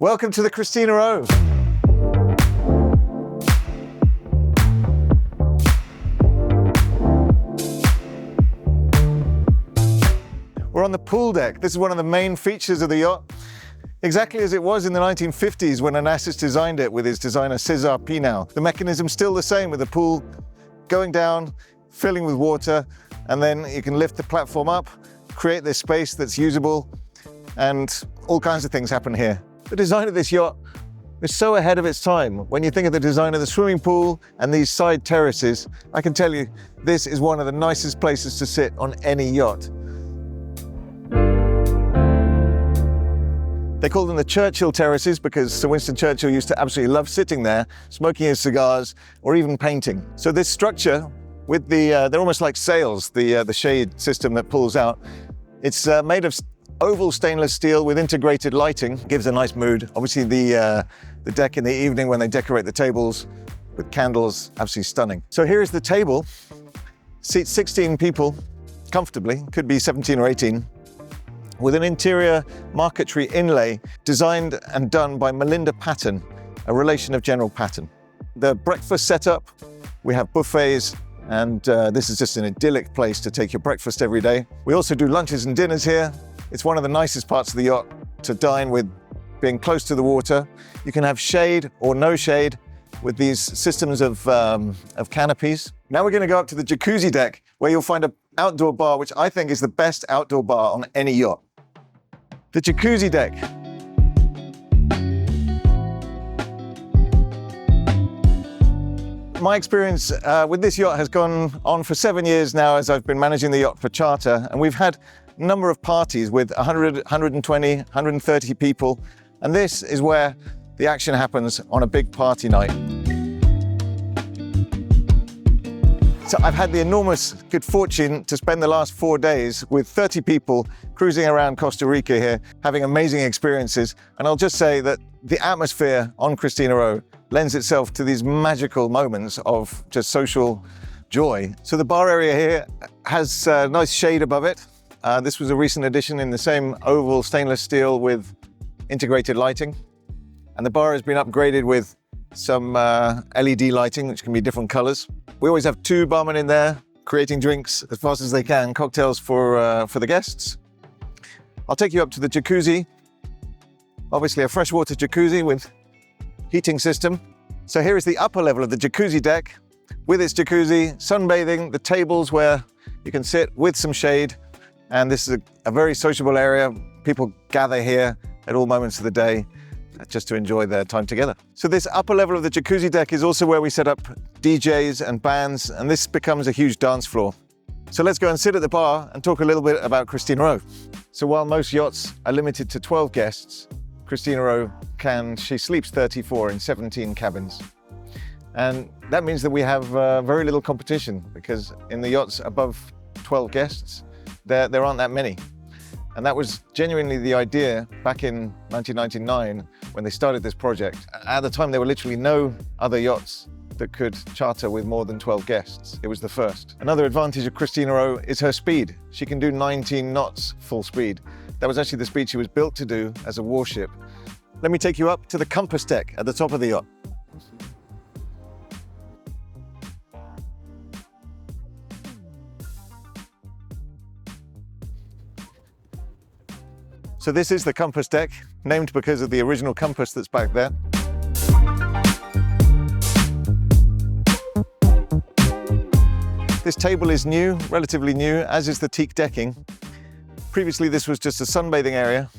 Welcome to the Christina O. We're on the pool deck. This is one of the main features of the yacht. Exactly as it was in the 1950s when Onassis designed it with his designer César Pinal. The mechanism's still the same, with the pool going down, filling with water, and then you can lift the platform up, create this space that's usable, and all kinds of things happen here. The design of this yacht is so ahead of its time. When you think of the design of the swimming pool and these side terraces, I can tell you this is one of the nicest places to sit on any yacht. They call them the Churchill terraces because Sir Winston Churchill used to absolutely love sitting there, smoking his cigars, or even painting. So this structure with they're almost like sails, the shade system that pulls out. It's made of oval stainless steel with integrated lighting, gives a nice mood. Obviously the deck in the evening when they decorate the tables with candles, absolutely stunning. So here is the table, seats 16 people comfortably, could be 17 or 18, with an interior marquetry inlay designed and done by Melinda Patton, a relation of General Patton. The breakfast setup, we have buffets, and this is just an idyllic place to take your breakfast every day. We also do lunches and dinners here. It's one of the nicest parts of the yacht to dine with, being close to the water. You can have shade or no shade with these systems of canopies. Now we're going to go up to the jacuzzi deck, where you'll find an outdoor bar, which I think is the best outdoor bar on any yacht. The jacuzzi deck. My experience with this yacht has gone on for 7 years now, as I've been managing the yacht for charter, and we've had a number of parties with 100, 120, 130 people, and this is where the action happens on a big party night. So I've had the enormous good fortune to spend the last 4 days with 30 people cruising around Costa Rica here, having amazing experiences. And I'll just say that the atmosphere on Christina O lends itself to these magical moments of just social joy. So the bar area here has a nice shade above it. This was a recent addition in the same oval stainless steel with integrated lighting. And the bar has been upgraded with some LED lighting, which can be different colors. We always have 2 barmen in there creating drinks as fast as they can, cocktails for the guests. I'll take you up to the jacuzzi. Obviously a freshwater jacuzzi with heating system. So here is the upper level of the jacuzzi deck with its jacuzzi, sunbathing, the tables where you can sit with some shade. And this is a very sociable area. People gather here at all moments of the day just to enjoy their time together. So this upper level of the jacuzzi deck is also where we set up DJs and bands, and this becomes a huge dance floor. So let's go and sit at the bar and talk a little bit about Christina O. So while most yachts are limited to 12 guests, Christina O she sleeps 34 in 17 cabins. And that means that we have very little competition, because in the yachts above 12 guests, there aren't that many. And that was genuinely the idea back in 1999 when they started this project. At the time, there were literally no other yachts that could charter with more than 12 guests. It was the first. Another advantage of Christina O is her speed. She can do 19 knots full speed. That was actually the speed she was built to do as a warship. Let me take you up to the compass deck at the top of the yacht. So this is the compass deck, named because of the original compass that's back there. This table is new, relatively new, as is the teak decking. Previously this was just a sunbathing area,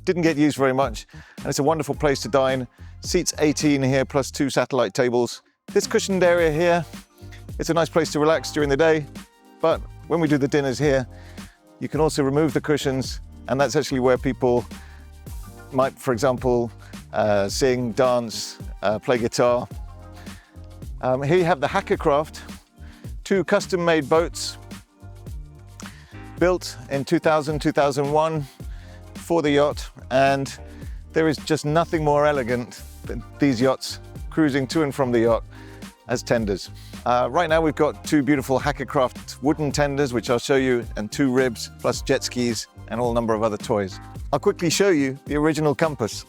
didn't get used very much, and it's a wonderful place to dine. Seats 18 here, plus 2 satellite tables. This cushioned area here, it's a nice place to relax during the day, but when we do the dinners here, you can also remove the cushions, and that's actually where people might, for example, sing, dance, play guitar. Here you have the Hackercraft, 2 custom-made boats built in 2000, 2001 for the yacht, and there is just nothing more elegant than these yachts cruising to and from the yacht as tenders. Right now we've got 2 beautiful Hackercraft wooden tenders, which I'll show you, and 2 ribs, plus jet skis and all number of other toys. I'll quickly show you the original compass.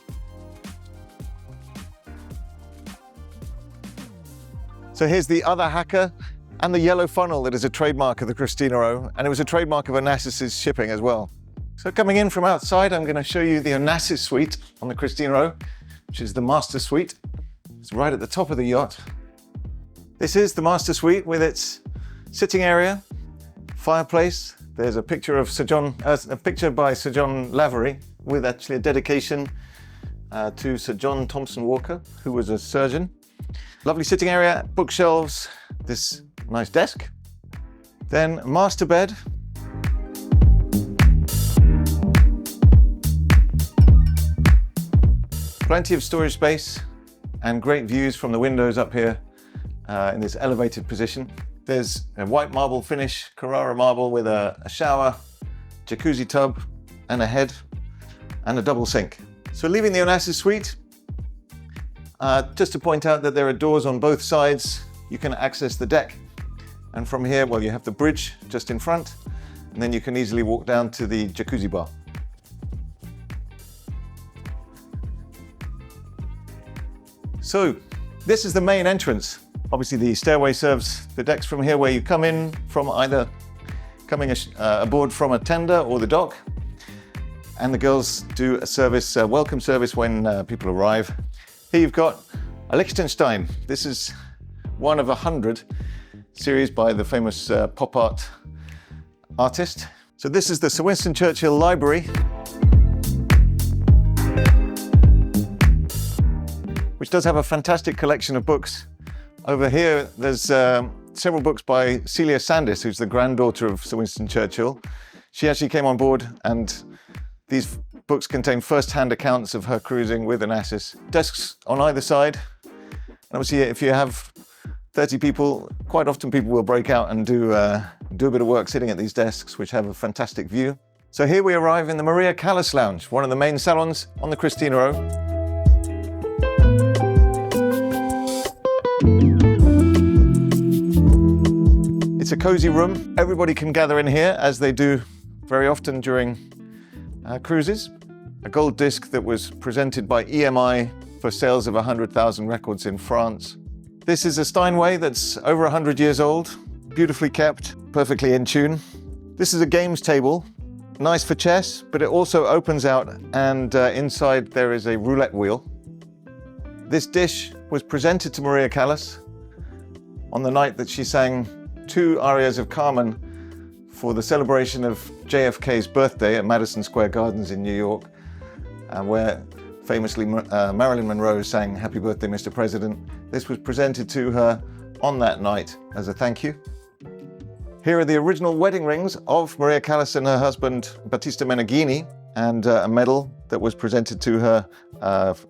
So here's the other hacker and the yellow funnel that is a trademark of the Christina O, and it was a trademark of Onassis's shipping as well. So coming in from outside, I'm going to show you the Onassis suite on the Christina O, which is the master suite. It's right at the top of the yacht. This is the master suite with its sitting area, fireplace. There's a picture of a picture by Sir John Lavery with actually a dedication to Sir John Thompson Walker, who was a surgeon. Lovely sitting area, bookshelves, this nice desk. Then master bed. Plenty of storage space and great views from the windows up here in this elevated position. There's a white marble finish, Carrara marble with a shower, jacuzzi tub and a head and a double sink. So leaving the Onassis suite, just to point out that there are doors on both sides. You can access the deck. And from here, well, you have the bridge just in front, and then you can easily walk down to the jacuzzi bar. So this is the main entrance. Obviously the stairway serves the decks from here, where you come in from either coming aboard from a tender or the dock. And the girls do a service, welcome service when people arrive. Here you've got a Liechtenstein. This is one of 100 series by the famous pop art artist. So this is the Sir Winston Churchill Library, which does have a fantastic collection of books. Over here, there's several books by Celia Sandys, who's the granddaughter of Sir Winston Churchill. She actually came on board, and these books contain first-hand accounts of her cruising with Onassis. Desks on either side. And obviously, if you have 30 people, quite often people will break out and do a bit of work sitting at these desks, which have a fantastic view. So here we arrive in the Maria Callas Lounge, one of the main salons on the Christina O. It's a cozy room. Everybody can gather in here, as they do very often during cruises. A gold disc that was presented by EMI for sales of 100,000 records in France. This is a Steinway that's over 100 years old, beautifully kept, perfectly in tune. This is a games table, nice for chess, but it also opens out, and inside there is a roulette wheel. This dish was presented to Maria Callas on the night that she sang 2 arias of Carmen for the celebration of JFK's birthday at Madison Square Gardens in New York, where famously Marilyn Monroe sang "Happy Birthday, Mr. President." This was presented to her on that night as a thank you. Here are the original wedding rings of Maria Callas and her husband Battista Meneghini, and a medal that was presented to her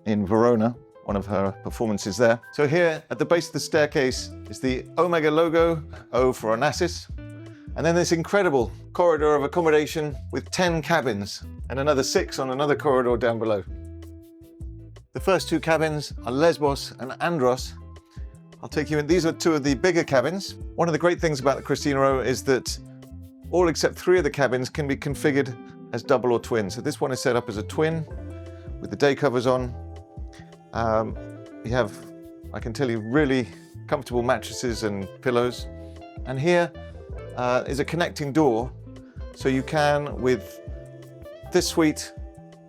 in Verona, one of her performances there. So here at the base of the staircase is the Omega logo, O for Onassis. And then this incredible corridor of accommodation with 10 cabins and another 6 on another corridor down below. The first 2 cabins are Lesbos and Andros. I'll take you in. These are 2 of the bigger cabins. One of the great things about the Christina O is that all except 3 of the cabins can be configured as double or twin. So this one is set up as a twin with the day covers on. You have, I can tell you, really comfortable mattresses and pillows. And here is a connecting door, so you can, with this suite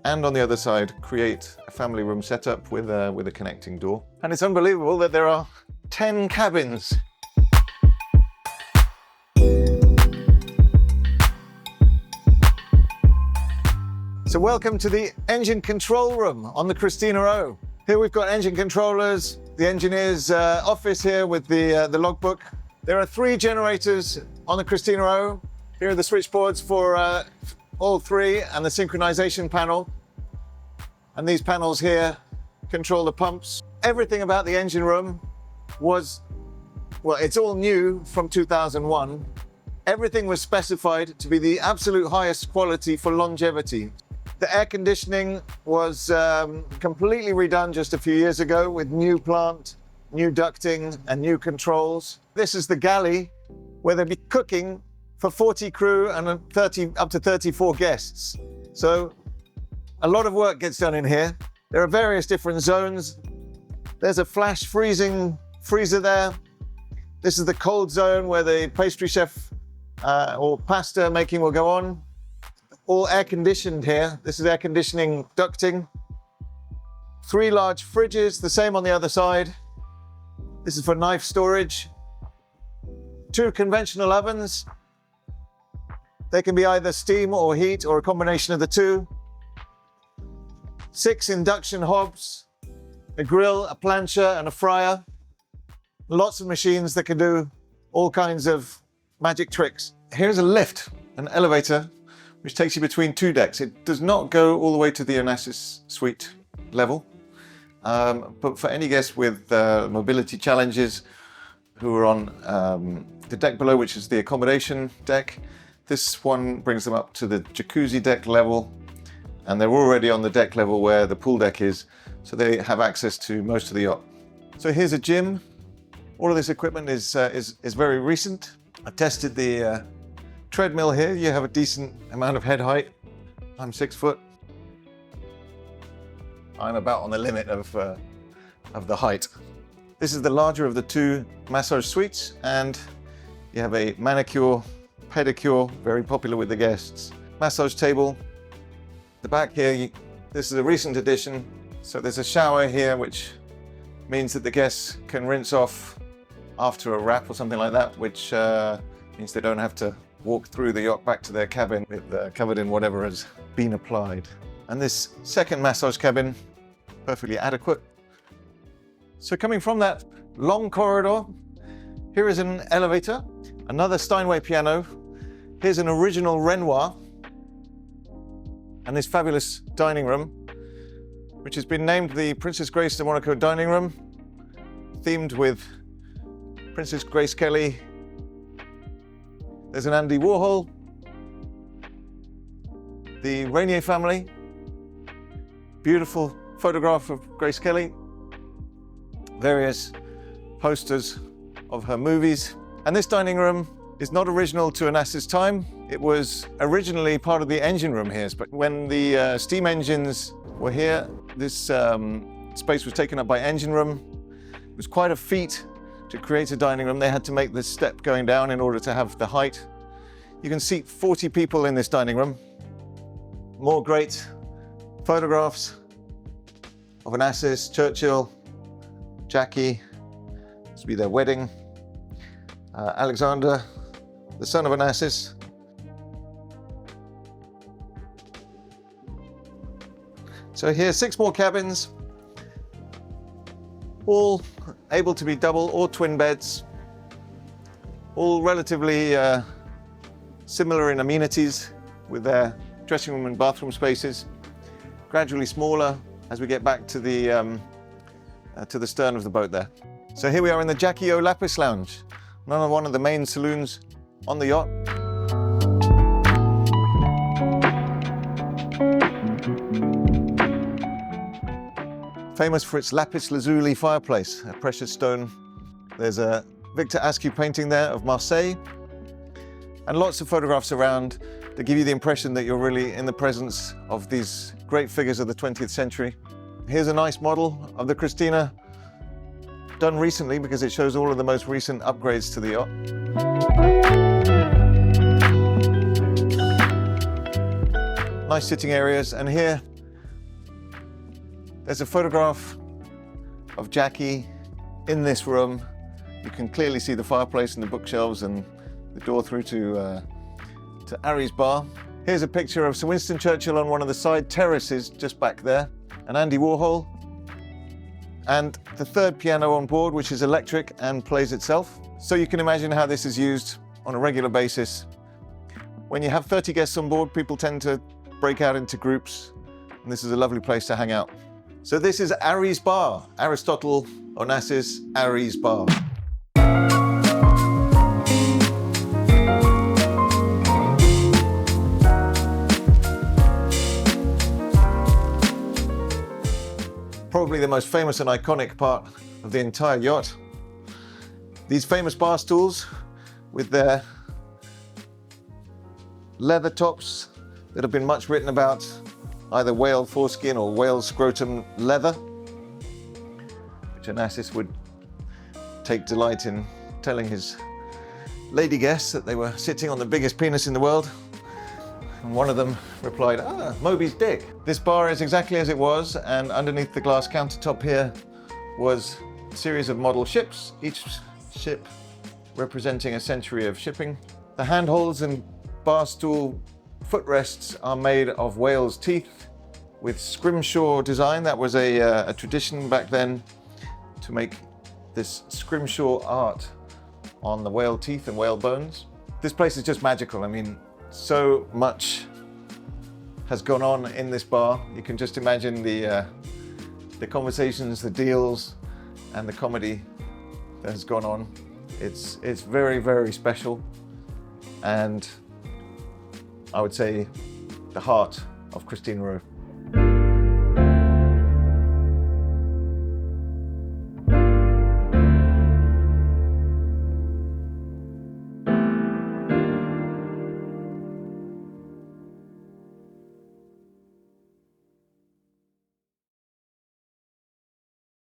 and on the other side, create a family room setup with a connecting door. And it's unbelievable that there are 10 cabins. So welcome to the engine control room on the Christina O. Here we've got engine controllers, the engineer's office here with the logbook. There are 3 generators on the Christina O. Here are the switchboards for all 3 and the synchronization panel. And these panels here control the pumps. Everything about the engine room was, well, it's all new from 2001. Everything was specified to be the absolute highest quality for longevity. The air conditioning was completely redone just a few years ago with new plant, new ducting and new controls. This is the galley where they'll be cooking for 40 crew and up to 34 guests. So a lot of work gets done in here. There are various different zones. There's a flash freezing freezer there. This is the cold zone where the pastry chef or pasta making will go on. All air conditioned here. This is air conditioning ducting. 3 large fridges, the same on the other side. This is for knife storage. 2 conventional ovens. They can be either steam or heat or a combination of the 2. 6 induction hobs, a grill, a plancha, and a fryer. Lots of machines that can do all kinds of magic tricks. Here's a lift, an elevator, which takes you between 2 decks. It does not go all the way to the Onassis suite level, but for any guest with mobility challenges who are on the deck below, which is the accommodation deck, this one brings them up to the jacuzzi deck level, and they're already on the deck level where the pool deck is, so they have access to most of the yacht. So here's a gym. All of this equipment is very recent. I tested the treadmill here. You have a decent amount of head height. I'm 6 foot. I'm about on the limit of the height. This is the larger of the 2 massage suites, and you have a manicure, pedicure, very popular with the guests. Massage table. The back here, this is a recent addition. So there's a shower here, which means that the guests can rinse off after a wrap or something like that, which means they don't have to walk through the yacht back to their cabin with covered in whatever has been applied. And this second massage cabin, perfectly adequate. So coming from that long corridor, here is an elevator, another Steinway piano. Here's an original Renoir, and this fabulous dining room, which has been named the Princess Grace de Monaco dining room, themed with Princess Grace Kelly. There's an Andy Warhol, the Rainier family, beautiful photograph of Grace Kelly, various posters of her movies. And this dining room is not original to Onassis time. It was originally part of the engine room here, but when the steam engines were here, this space was taken up by engine room. It was quite a feat to create a dining room. They had to make this step going down in order to have the height. You can seat 40 people in this dining room. More great photographs of Onassis, Churchill, Jackie. This will be their wedding. Alexander, the son of Onassis. So here, 6 more cabins, all able to be double or twin beds, all relatively similar in amenities with their dressing room and bathroom spaces, gradually smaller as we get back to the stern of the boat there. So here we are in the Jackie O Lapis Lounge, another one of the main saloons on the yacht. Famous for its lapis lazuli fireplace, a precious stone. There's a Victor Askew painting there of Marseille, and lots of photographs around that give you the impression that you're really in the presence of these great figures of the 20th century. Here's a nice model of the Christina, done recently because it shows all of the most recent upgrades to the yacht. Nice sitting areas, and here there's a photograph of Jackie in this room. You can clearly see the fireplace and the bookshelves and the door through to Ari's bar. Here's a picture of Sir Winston Churchill on one of the side terraces just back there, and Andy Warhol. And the third piano on board, which is electric and plays itself. So you can imagine how this is used on a regular basis. When you have 30 guests on board, people tend to break out into groups, and this is a lovely place to hang out. So this is Ari's bar, Aristotle Onassis Ari's bar. Probably the most famous and iconic part of the entire yacht. These famous bar stools with their leather tops that have been much written about, either whale foreskin or whale scrotum leather, which Onassis would take delight in telling his lady guests that they were sitting on the biggest penis in the world. And one of them replied, Moby's dick. This bar is exactly as it was, and underneath the glass countertop here was a series of model ships, each ship representing a century of shipping. The handholds and bar stool footrests are made of whale's teeth with scrimshaw design. That was a tradition back then to make this scrimshaw art on the whale teeth and whale bones. This place is just magical. I mean, so much has gone on in this bar. You can just imagine the conversations, the deals, and the comedy that has gone on. It's very, very special, and I would say the heart of Christina O.